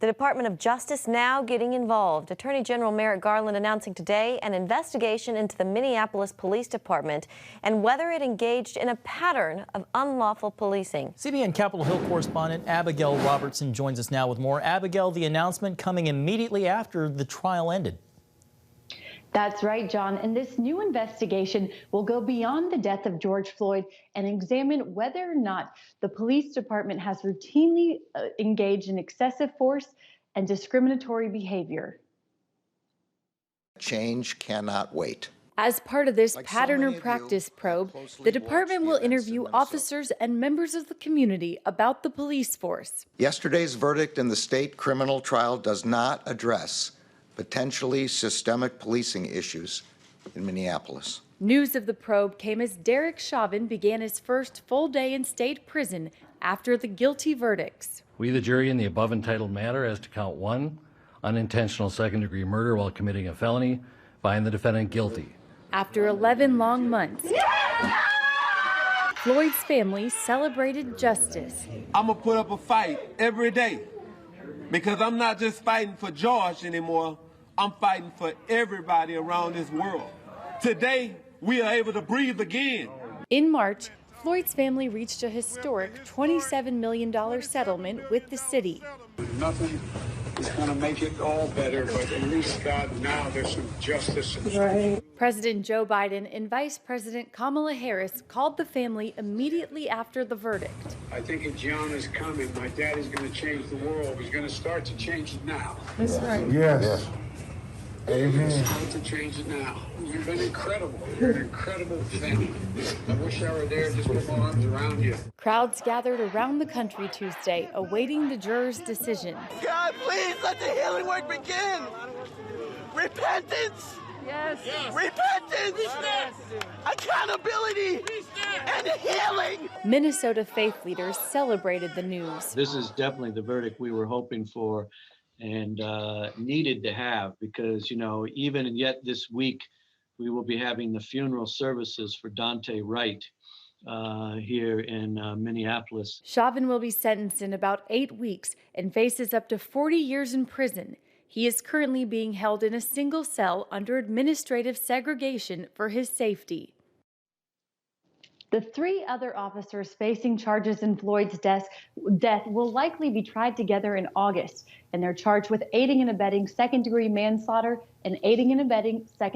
The Department of Justice now getting involved. Attorney General Merrick Garland announcing today an investigation into the Minneapolis Police Department and whether it engaged in a pattern of unlawful policing. CBN Capitol Hill correspondent Abigail Robertson joins us now with more. Abigail, the announcement coming immediately after the trial ended. That's right, John. And this new investigation will go beyond the death of George Floyd and examine whether or not the police department has routinely engaged in excessive force and discriminatory behavior. Change cannot wait. As part of this pattern or practice probe, the department will interview officers and members of the community about the police force. Yesterday's verdict in the state criminal trial does not address potentially systemic policing issues in Minneapolis. News of the probe came as Derek Chauvin began his first full day in state prison after the guilty verdicts. We, the jury, in the above entitled matter as to count 1, unintentional second-degree murder while committing a felony, find the defendant guilty. After 11 long months, Floyd's family celebrated justice. I'm gonna put up a fight every day because I'm not just fighting for George anymore. I'm fighting for everybody around this world. Today, we are able to breathe again. In March, Floyd's family reached a historic $27 million settlement with the city. Nothing is going to make it all better, but at least, God, now there's some justice. Right. President Joe Biden and Vice President Kamala Harris called the family immediately after the verdict. I think a John is coming. My dad is going to change the world. He's going to start to change it now. That's right. Yes. Amen. Start to change it now. You've been incredible. You're an incredible family. I wish I were there just with my arms around you. Crowds gathered around the country Tuesday, awaiting the jurors' decision. God, please let the healing work begin. Repentance. Yes. Repentance. Accountability. And healing. Minnesota faith leaders celebrated the news. This is definitely the verdict we were hoping for and needed to have, because, you know, even yet this week, we will be having the funeral services for Dante Wright here in Minneapolis. Chauvin will be sentenced in about 8 weeks and faces up to 40 years in prison. He is currently being held in a single cell under administrative segregation for his safety. The 3 other officers facing charges in Floyd's death will likely be tried together in August, and they're charged with aiding and abetting second-degree manslaughter and aiding and abetting second